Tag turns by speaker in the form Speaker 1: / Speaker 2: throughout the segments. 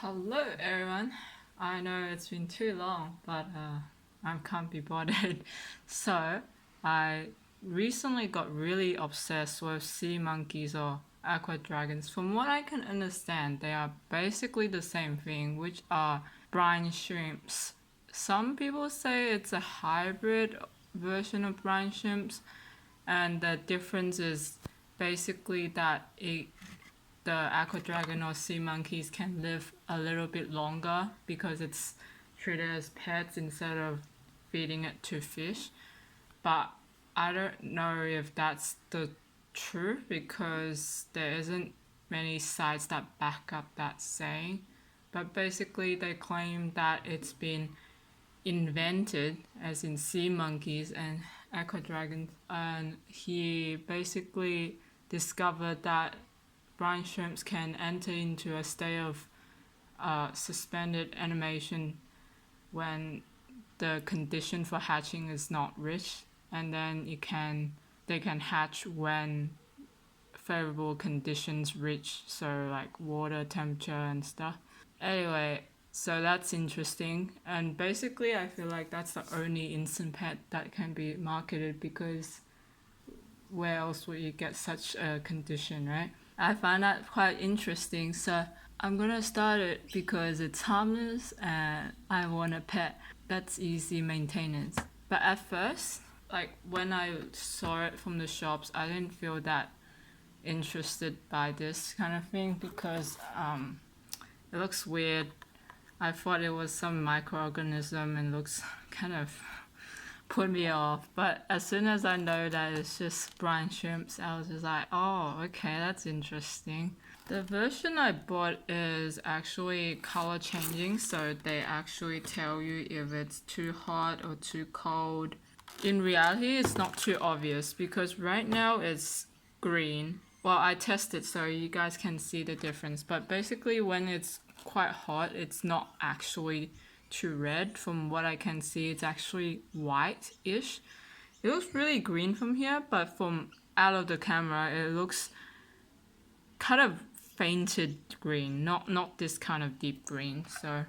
Speaker 1: Hello everyone. I know it's been too long, but I can't be bothered. So I recently got really obsessed with sea monkeys or aqua dragons. From what I can understand, they are basically the same thing, which are brine shrimps. Some people say it's a hybrid version of brine shrimps, and the difference is basically that the aqua dragon or sea monkeys can live a little bit longer because it's treated as pets instead of feeding it to fish. But I don't know if that's the truth because there isn't many sites that back up that saying. But basically, they claim that it's been invented, as in sea monkeys and aqua dragons, and he basically discovered that brine shrimps can enter into a state of suspended animation when the condition for hatching is not reached, and then they can hatch when favorable conditions reach, so like water temperature and stuff. Anyway, so that's interesting, and basically I feel like that's the only instant pet that can be marketed because where else would you get such a condition, right? I find that quite interesting, so I'm gonna start it because it's harmless and I want a pet that's easy maintenance. But at first, like when I saw it from the shops, I didn't feel that interested by this kind of thing because it looks weird. I thought it was some microorganism and looks kind of put me off. But as soon as I know that it's just brine shrimps, I was just like, oh, okay, that's interesting. The version I bought is actually color changing, so they actually tell you if it's too hot or too cold. In reality, it's not too obvious because right now it's green. Well, I tested so you guys can see the difference, but basically when it's quite hot, it's not actually too red. From what I can see, it's actually white-ish. It looks really green from here, but from out of the camera, it looks kind of fainted green, not this kind of deep green. So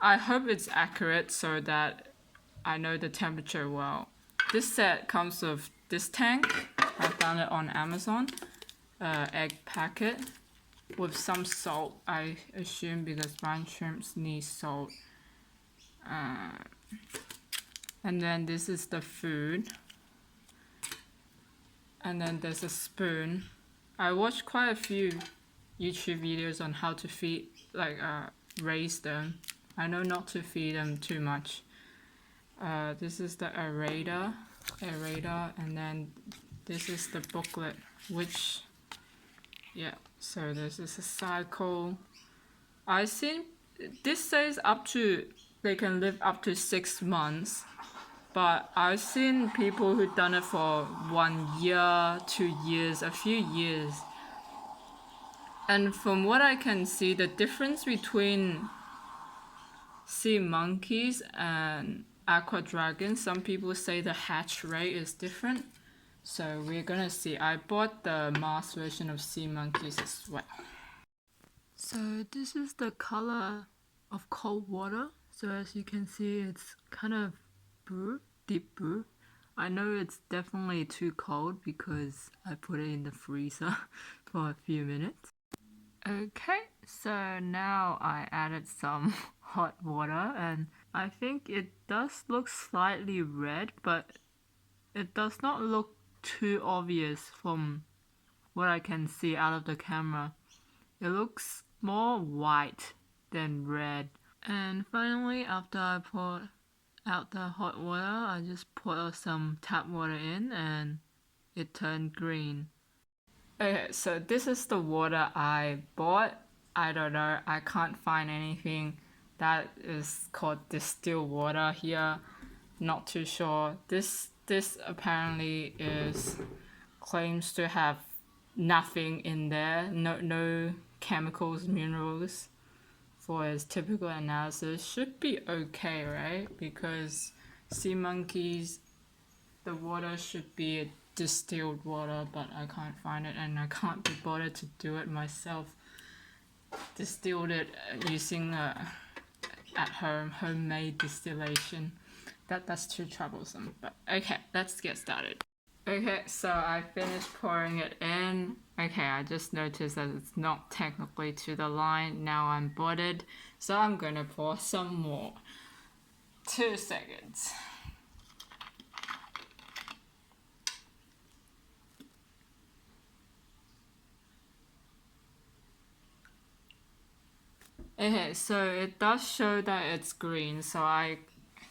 Speaker 1: I hope it's accurate so that I know the temperature well. This set comes with this tank. I found it on Amazon. Egg packet with some salt, I assume, because brine shrimps need salt. And then this is the food. And then there's a spoon. I watched quite a few YouTube videos on how to feed, raise them. I know not to feed them too much. This is the aerator, and then this is the booklet, which, yeah, so this is a cycle. I think this says they can live up to 6 months, but I've seen people who've done it for 1 year, 2 years, a few years. And from what I can see, the difference between sea monkeys and aqua dragons, some people say the hatch rate is different. So we're gonna see. I bought the mass version of sea monkeys as well. So this is the color of cold water. So as you can see, it's kind of blue, deep blue. I know it's definitely too cold because I put it in the freezer for a few minutes. Okay, so now I added some hot water and I think it does look slightly red, but it does not look too obvious from what I can see out of the camera. It looks more white than red. And finally, after I poured out the hot water, I just poured some tap water in and it turned green. Okay, so this is the water I bought. I don't know, I can't find anything that is called distilled water here. Not too sure. This apparently is claims to have nothing in there, no chemicals, minerals. For its typical analysis, should be okay, right? Because sea monkeys, the water should be distilled water, but I can't find it and I can't be bothered to do it myself. distilled it using at home homemade distillation. That's too troublesome. But okay, let's get started. Okay, so I finished pouring it in. Okay, I just noticed that it's not technically to the line. Now I'm boarded, so I'm gonna pour some more. 2 seconds. Okay, so it does show that it's green, so I'm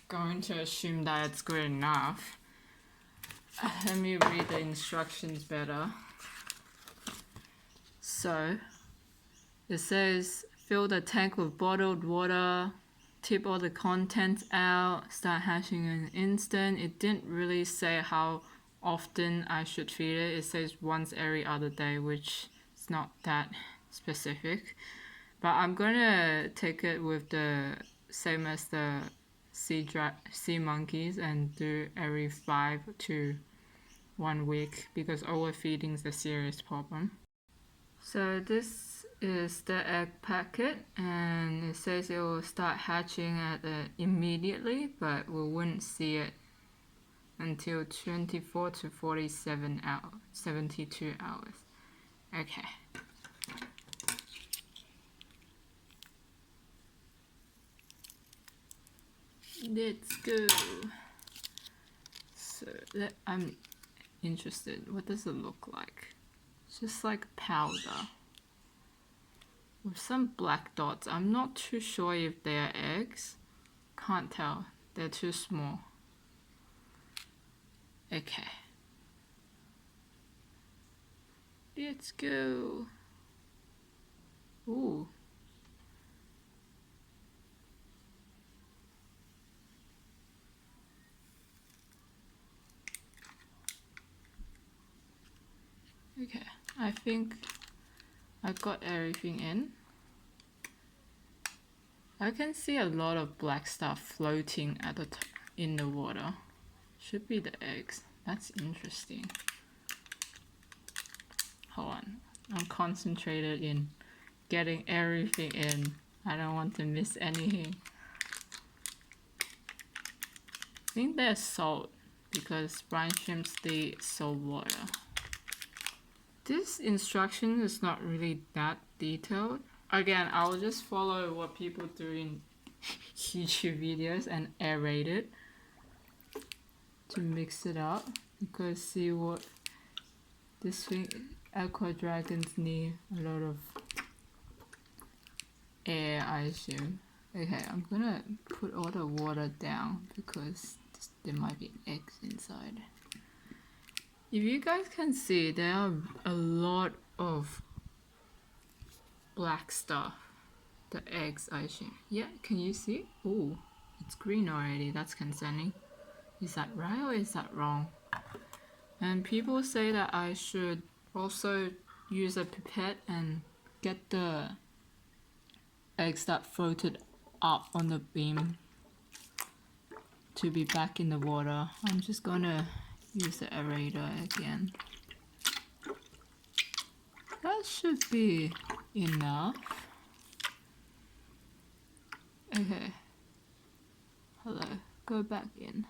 Speaker 1: going to assume that it's good enough. Let me read the instructions better. So, it says fill the tank with bottled water, tip all the contents out, start hatching in an instant. It didn't really say how often I should feed it. It says once every other day, which is not that specific. But I'm gonna take it with the same as the sea monkeys and do every 5 to 1 week because overfeeding is a serious problem. So this is the egg packet, and it says it will start hatching at immediately, but we wouldn't see it until 24 to 47 hours, 72 hours. Okay. Let's go. So I'm interested. What does it look like? It's just like powder with some black dots. I'm not too sure if they're eggs. Can't tell. They're too small. Okay. Let's go. Ooh. Okay, I think I got everything in. I can see a lot of black stuff floating at the in the water. Should be the eggs. That's interesting. Hold on. I'm concentrated in getting everything in. I don't want to miss anything. I think there's salt because brine shrimps stay salt water. This instruction is not really that detailed. Again, I'll just follow what people do in YouTube videos and aerate it to mix it up because see what this thing Aqua dragons need a lot of air, I assume. Okay, I'm gonna put all the water down because there might be eggs inside. If you guys can see, there are a lot of black stuff. The eggs, I assume. Yeah, can you see? Oh, it's green already. That's concerning. Is that right or is that wrong? And people say that I should also use a pipette and get the eggs that floated up on the beam to be back in the water. I'm just gonna use the aerator again. That should be enough. Okay. Hello. Go back in.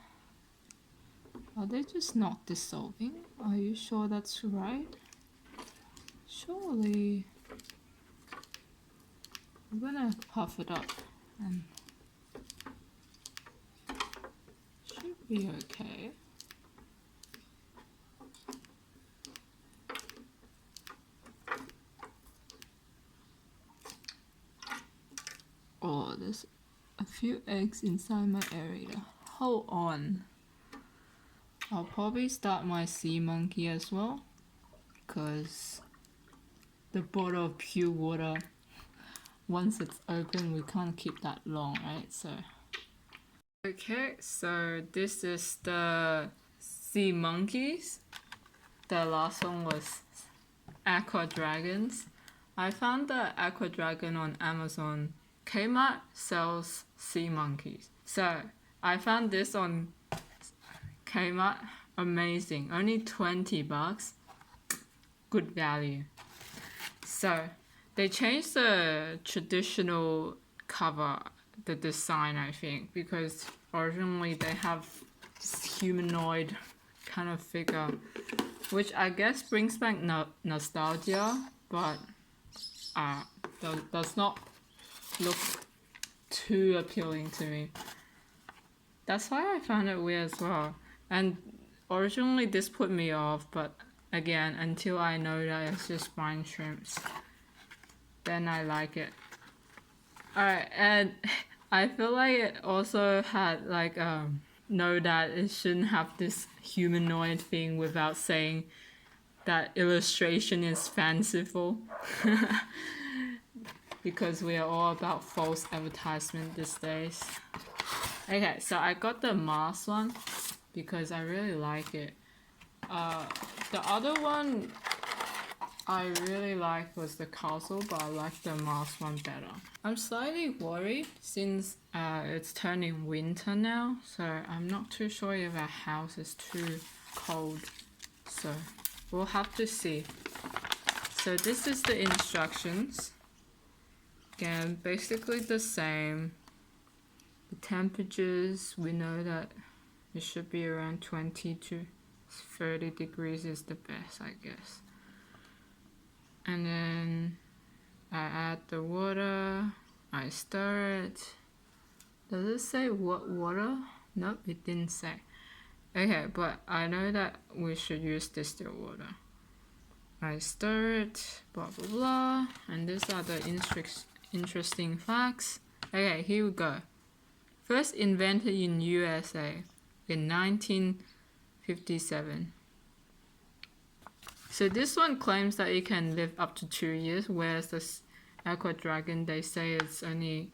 Speaker 1: Are they just not dissolving? Are you sure that's right? Surely. I'm gonna puff it up and should be okay. Oh, there's a few eggs inside my aerator. Hold on. I'll probably start my sea monkey as well because the bottle of pure water, once it's open, we can't keep that long, right? So okay, so this is the sea monkeys. The last one was aqua dragons. I found the aqua dragon on Amazon. Kmart sells sea monkeys. So I found this on Kmart. Amazing. Only $20. Good value. So They changed the traditional cover, the design, I think, because originally they have this humanoid kind of figure, which I guess brings back nostalgia, but does not look too appealing to me. That's why I found it weird as well. And originally this put me off, but again, until I know that it's just brine shrimps, then I like it. Alright, and I feel like it also had like know that it shouldn't have this humanoid thing without saying that illustration is fanciful. Because we are all about false advertisement these days. Okay, so I got the Mars one because I really like it. The other one I really liked was the castle, but I like the Mars one better. I'm slightly worried since it's turning winter now, so I'm not too sure if our house is too cold. So we'll have to see. So this is the instructions. Again, basically the same. The temperatures, we know that it should be around 20 to 30 degrees is the best, I guess. And then I add the water, I stir it. Does it say what water? Nope, it didn't say. Okay, but I know that we should use distilled water. I stir it, blah blah blah, and these are the interesting facts. Okay, here we go. First invented in USA in 1957. So this one claims that it can live up to 2 years, whereas the Aqua Dragon, they say it's only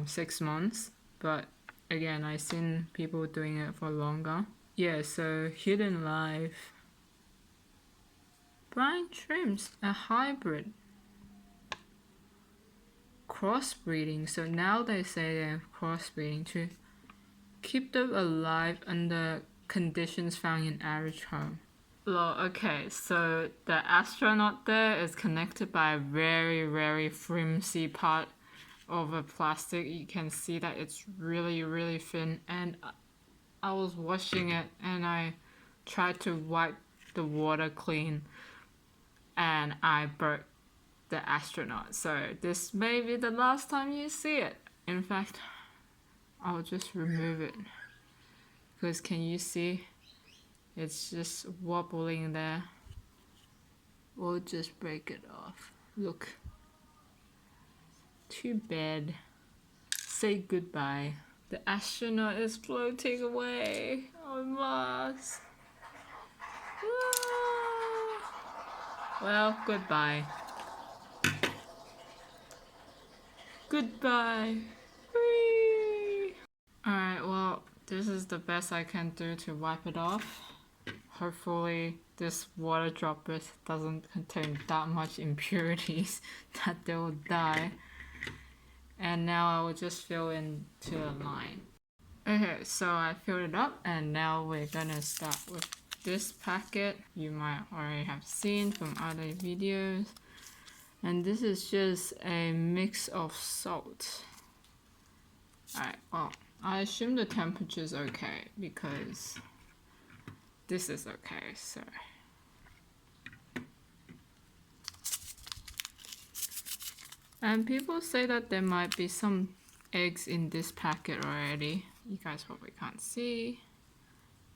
Speaker 1: 6 months. But again, I've seen people doing it for longer. Yeah, so hidden life. Brine shrimps, a hybrid. Crossbreeding, so now they say they're crossbreeding to keep them alive under conditions found in average home. Well, okay, so the astronaut there is connected by a very, very flimsy part of a plastic. You can see that it's really, really thin, and I was washing it and I tried to wipe the water clean and I broke the astronaut. So this may be the last time you see it. In fact, I'll just remove it because can you see it's just wobbling there. We'll just break it off. Look, too bad. Say goodbye. The astronaut is floating away on Mars. Well, goodbye. Goodbye. Whee! Alright, well, this is the best I can do to wipe it off. Hopefully this water droplet doesn't contain that much impurities that they will die. And now I will just fill into a line. Okay, so I filled it up and now we're gonna start with this packet you might already have seen from other videos. And this is just a mix of salt. Alright, well, I assume the temperature is okay because this is okay, so. And people say that there might be some eggs in this packet already. You guys probably can't see,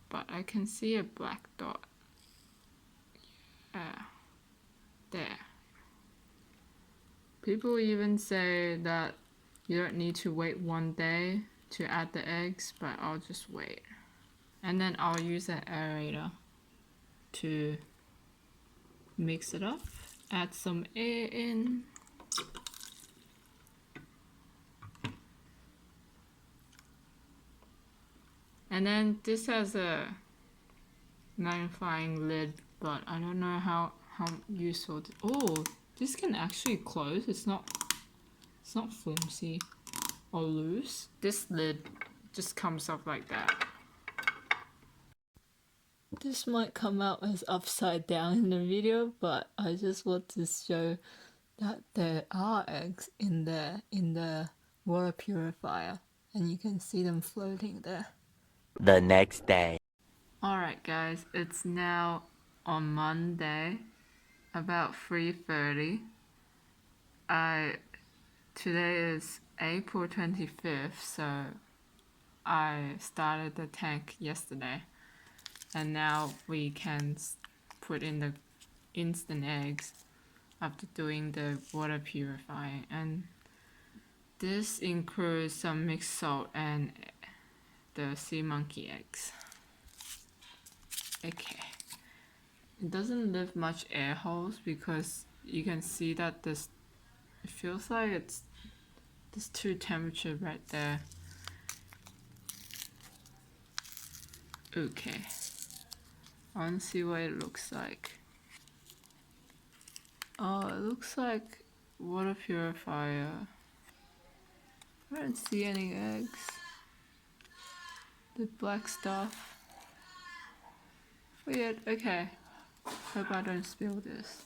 Speaker 1: but I can see a black dot. Yeah, there. People even say that you don't need to wait 1 day to add the eggs, but I'll just wait. And then I'll use an aerator to mix it up, add some air in. And then this has a magnifying lid, but I don't know how useful. Oh, this can actually close. It's not flimsy or loose. This lid just comes up like that. This might come out as upside down in the video, but I just want to show that there are eggs in the water purifier, and you can see them floating there.
Speaker 2: The next day.
Speaker 1: Alright guys, it's now on Monday, about 3:30. Today is April 25th, so I started the tank yesterday, and now we can put in the instant eggs after doing the water purifying. And this includes some mixed salt and the sea monkey eggs. Okay. It doesn't leave much air holes because you can see that it feels like it's this two temperature right there. Okay. I want to see what it looks like. Oh, it looks like water purifier. I don't see any eggs. The black stuff. Weird. Okay. Hope I don't spill this.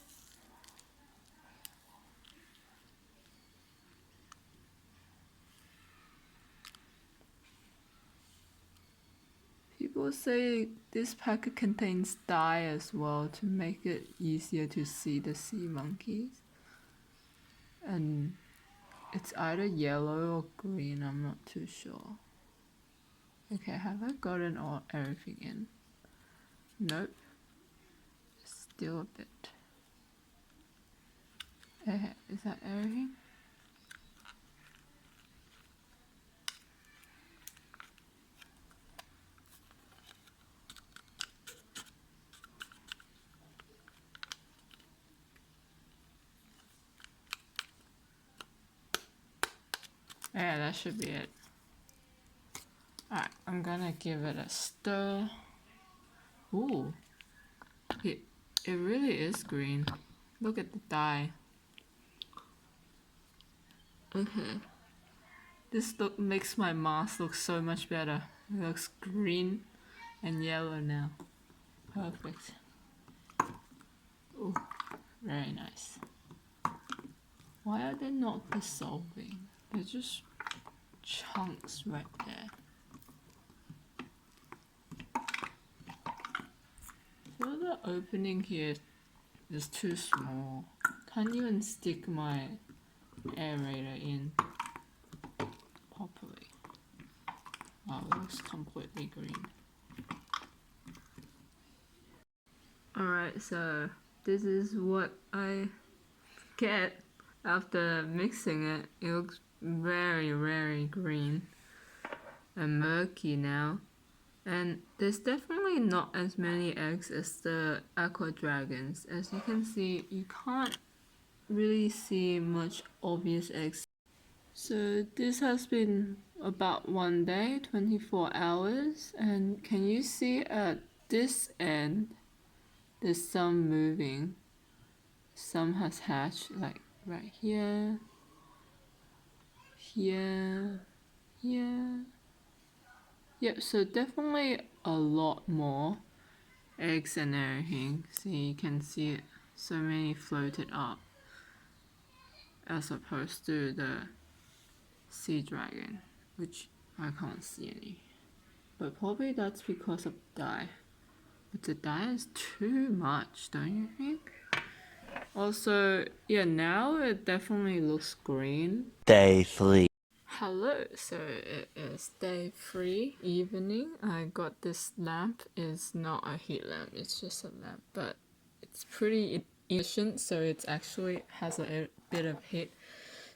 Speaker 1: People say this packet contains dye as well to make it easier to see the sea monkeys. And it's either yellow or green, I'm not too sure. Okay, have I gotten everything in? Nope. Still a bit. Is that everything? Yeah, that should be it. Alright, I'm gonna give it a stir. Ooh. It really is green. Look at the dye. Okay. This makes my mask look so much better. It looks green and yellow now. Perfect. Ooh, very nice. Why are they not dissolving? They're just chunks right there. So the opening here is too small. Can't even stick my aerator in properly. Oh, it looks completely green. Alright, so this is what I get after mixing it. It looks very, very green and murky now. And there's definitely not as many eggs as the Aqua dragons. As you can see, you can't really see much obvious eggs. So this has been about 1 day, 24 hours, and can you see at this end there's some moving. Some has hatched, like right here, here, here. Yep, so definitely a lot more eggs and everything. So you can see it, so many floated up as opposed to the sea dragon, which I can't see any. But probably that's because of dye. But the dye is too much, don't you think? Also, yeah, now it definitely looks green.
Speaker 2: Day 3.
Speaker 1: Hello, so it is day 3 evening. I got this lamp. It's not a heat lamp, it's just a lamp, but it's pretty efficient, so it actually has a bit of heat.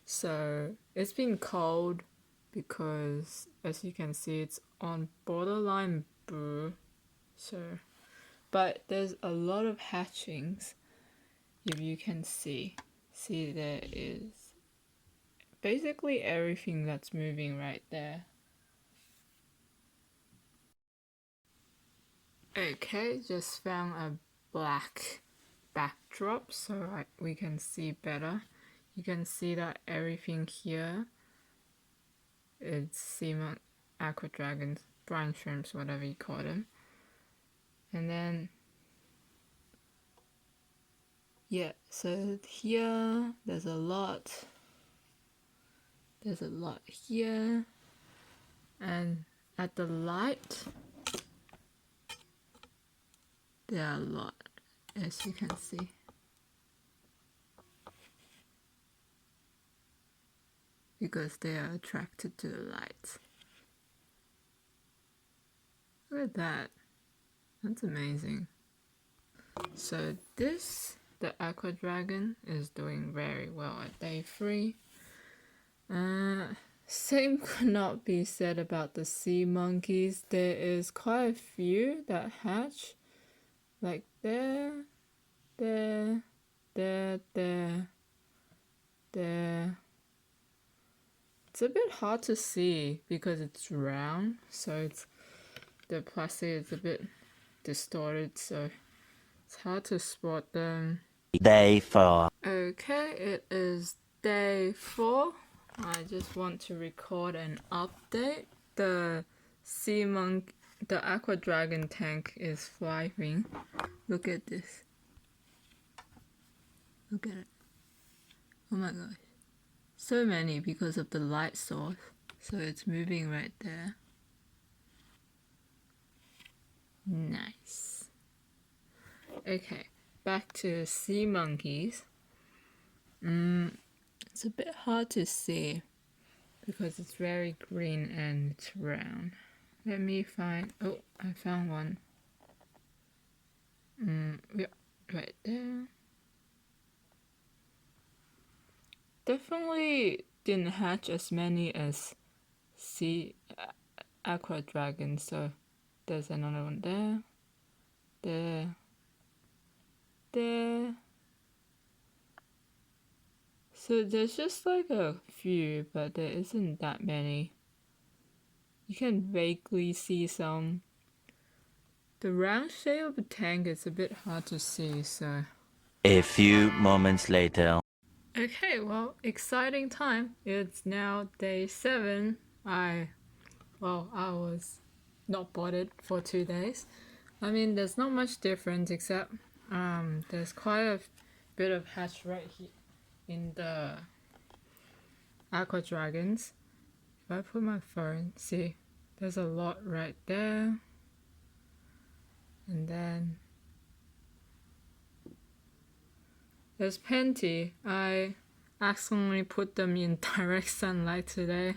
Speaker 1: So it's been cold because, as you can see, it's on borderline blue. So, but there's a lot of hatchings. If you can see there is basically everything that's moving right there. Okay, just found a black backdrop so we can see better. You can see that everything here is sea aqua dragons, brine shrimps, whatever you call them. And then Yeah, so here there's a lot. There's a lot here. And at the light, there are a lot, as you can see. Because they are attracted to the light. Look at that. That's amazing. So this, the Aqua Dragon, is doing very well at day 3. Same could not be said about the sea monkeys. There is quite a few that hatch. Like there, there, there, there, there. It's a bit hard to see because it's round, so it's the plastic is a bit distorted, so it's hard to spot them.
Speaker 2: Day 4.
Speaker 1: Okay, it is day 4. I just want to record an update. The the Aqua Dragon tank is flying. Look at this. Look at it. Oh my gosh. So many because of the light source. So it's moving right there. Nice. Okay, back to sea monkeys. It's a bit hard to see because it's very green and it's round. Let me find. Oh, I found one. Yeah, right there. Definitely didn't hatch as many as sea Aqua Dragon. So there's another one there, there, there. So there's just like a few, but there isn't that many. You can vaguely see some. The round shape of the tank is a bit hard to see, so.
Speaker 2: A few moments later.
Speaker 1: Okay, well, exciting time. It's now day 7. I was not bothered for 2 days. I mean, there's not much difference except there's quite a bit of hatch right here in the Aqua Dragons. If I put my phone, see, there's a lot right there. And then there's plenty. I accidentally put them in direct sunlight today,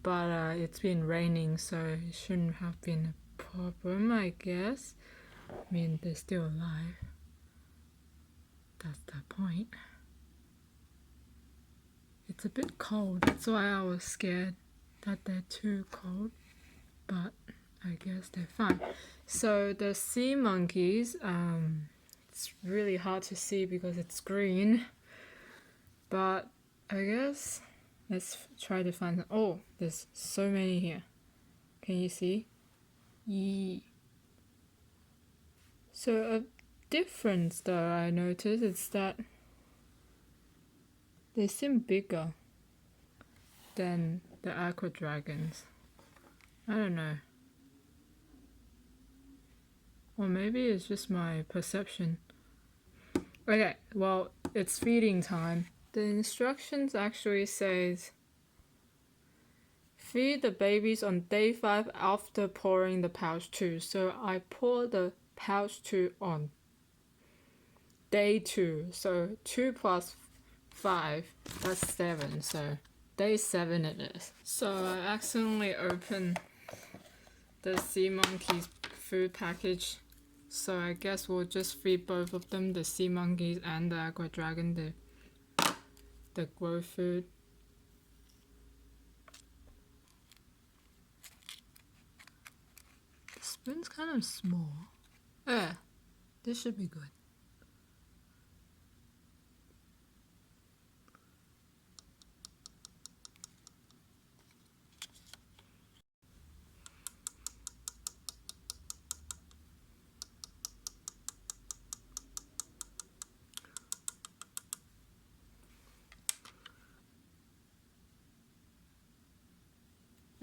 Speaker 1: but it's been raining, so it shouldn't have been a problem, I guess. I mean, they're still alive. That's the point. It's a bit cold, that's why I was scared that they're too cold, but I guess they're fine. So the sea monkeys, it's really hard to see because it's green, but I guess let's try to find them. Oh, there's so many here. Can you see? Yee. So a difference that I noticed is that they seem bigger than the Aqua Dragons. I don't know. Or maybe it's just my perception. Okay, well, it's feeding time. The instructions actually says feed the babies on day 5 after pouring the pouch 2. So I pour the pouch 2 on day 2. So 2 plus 5, that's 7. So day 7 it is. So I accidentally opened the sea monkey's food package. So I guess we'll just feed both of them, the sea monkeys and the Aqua Dragon, the grow food. The spoon's kind of small. This should be good.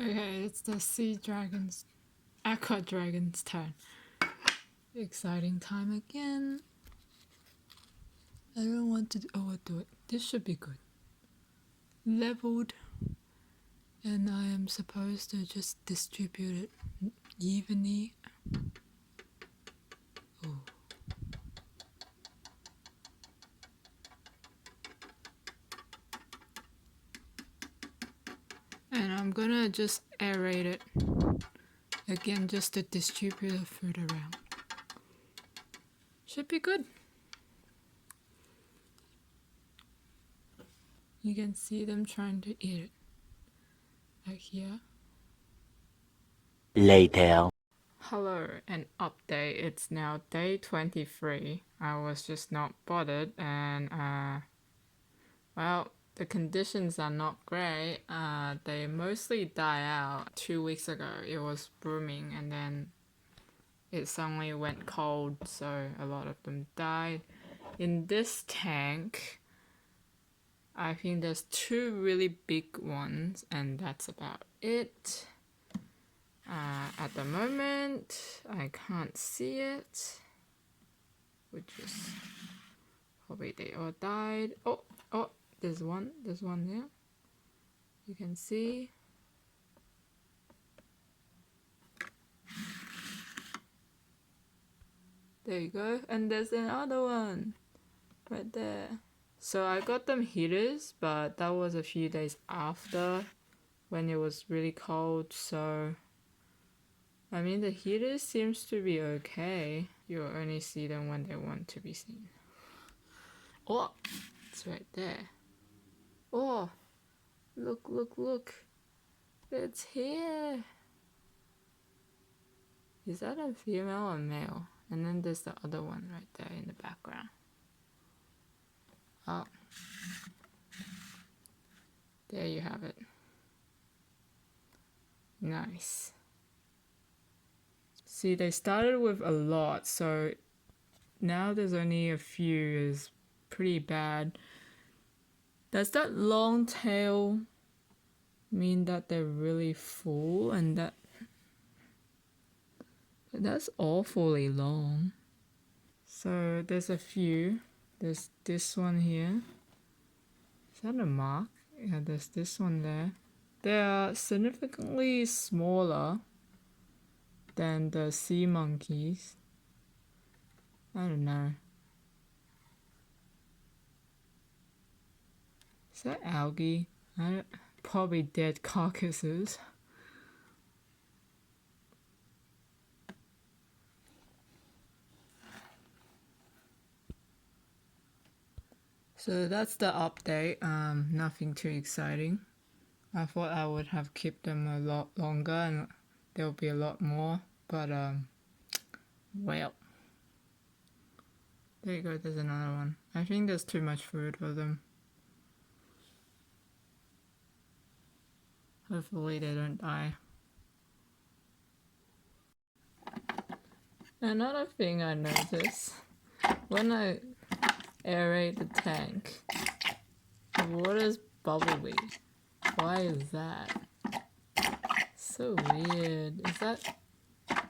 Speaker 1: Okay, it's the Aqua Dragon's turn. Exciting time again. I don't want to overdo it. This should be good. Leveled. And I am supposed to just distribute it evenly. Oh. And I'm gonna just aerate it again just to distribute the food around. Should be good. You can see them trying to eat it. Like here.
Speaker 2: Later.
Speaker 1: Hello, an update. It's now day 23. I was just not bothered and well, the conditions are not great. They mostly die out. 2 weeks ago it was booming and then it suddenly went cold, so a lot of them died. In this tank, I think there's 2 really big ones and that's about it. At the moment, I can't see it, which is probably they all died. Oh, there's one there. You can see. There you go. And there's another one right there. So I got them heaters, but that was a few days after when it was really cold. So, I mean, the heaters seems to be okay. You'll only see them when they want to be seen. Oh, it's right there. Oh, look. It's here. Is that a female or male? And then there's the other one right there in the background. Oh, there you have it. Nice. See, they started with a lot, so now there's only a few. Is pretty bad. Does that long tail mean that they're really full? And that's awfully long. So there's a few. There's this one here. Is that a mark? Yeah, there's this one there. They are significantly smaller than the sea monkeys. I don't know. Is that algae? Probably dead carcasses. So that's the update. Nothing too exciting. I thought I would have kept them a lot longer and there'll be a lot more, but well. There you go, there's another one. I think there's too much food for them. Hopefully they don't die. Another thing I noticed, when I aerate the tank, the water's bubbly. Why is that? So weird. Is that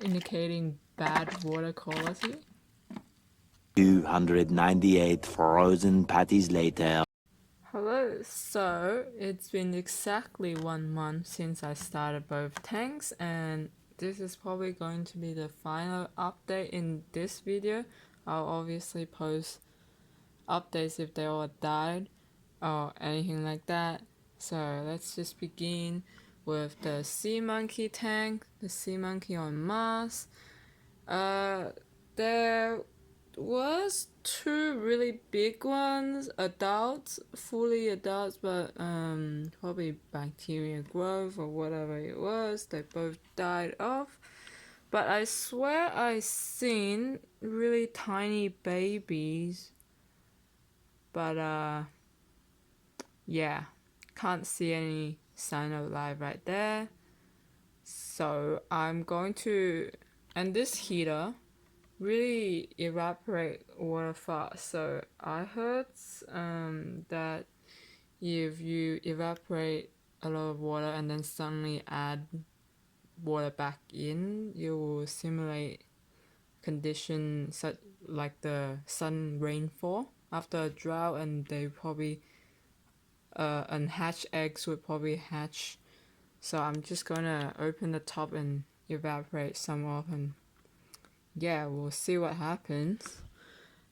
Speaker 1: indicating bad water quality?
Speaker 2: 298 frozen patties later.
Speaker 1: Hello, so it's been exactly 1 month since I started both tanks and this is probably going to be the final update in this video. I'll obviously post updates if they all died or anything like that. So let's just begin with the sea monkey tank, the sea monkey on Mars. There was 2 really big ones, adults, fully adults, but probably bacteria growth or whatever it was. They both died off. But I swear I seen really tiny babies. But yeah, can't see any sign of life right there. So I'm going to, and this heater really evaporate water fast. So I heard that if you evaporate a lot of water and then suddenly add water back in, you will simulate conditions such like the sudden rainfall. after a drought, and they probably unhatched eggs would probably hatch. So I'm just gonna open the top and evaporate some off, and yeah, we'll see what happens.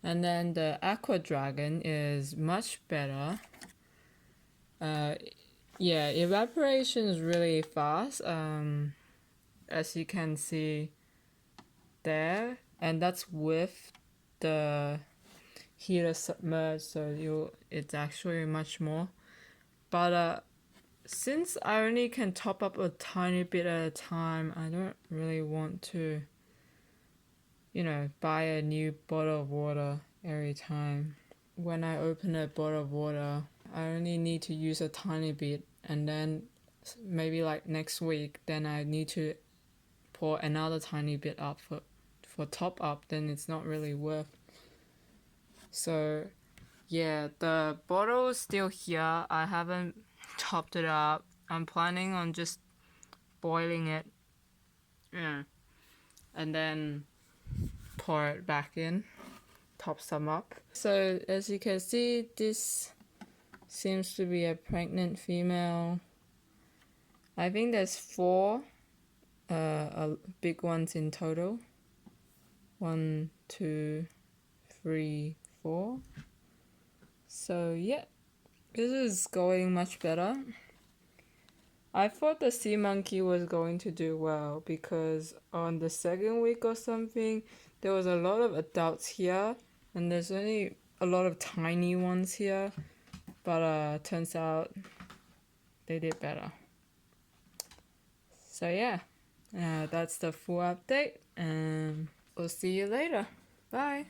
Speaker 1: And then the Aqua Dragon is much better. Yeah, evaporation is really fast. As you can see there, and that's with the heater submerged, so it's actually much more. But since I only can top up a tiny bit at a time, I don't really want to, buy a new bottle of water every time. When I open a bottle of water, I only need to use a tiny bit, and then maybe like next week, then I need to pour another tiny bit up for top up, then it's not really worth. So yeah, the bottle is still here. I haven't topped it up. I'm planning on just boiling it, and then pour it back in, top some up. So as you can see, this seems to be a pregnant female. I think there's 4 big ones in total. 1, 2, 3, 4. So yeah, this is going much better. I thought the sea monkey was going to do well because on the second week or something, there was a lot of adults here, and there's only a lot of tiny ones here. But turns out they did better. So yeah, that's the full update, and we'll see you later. Bye.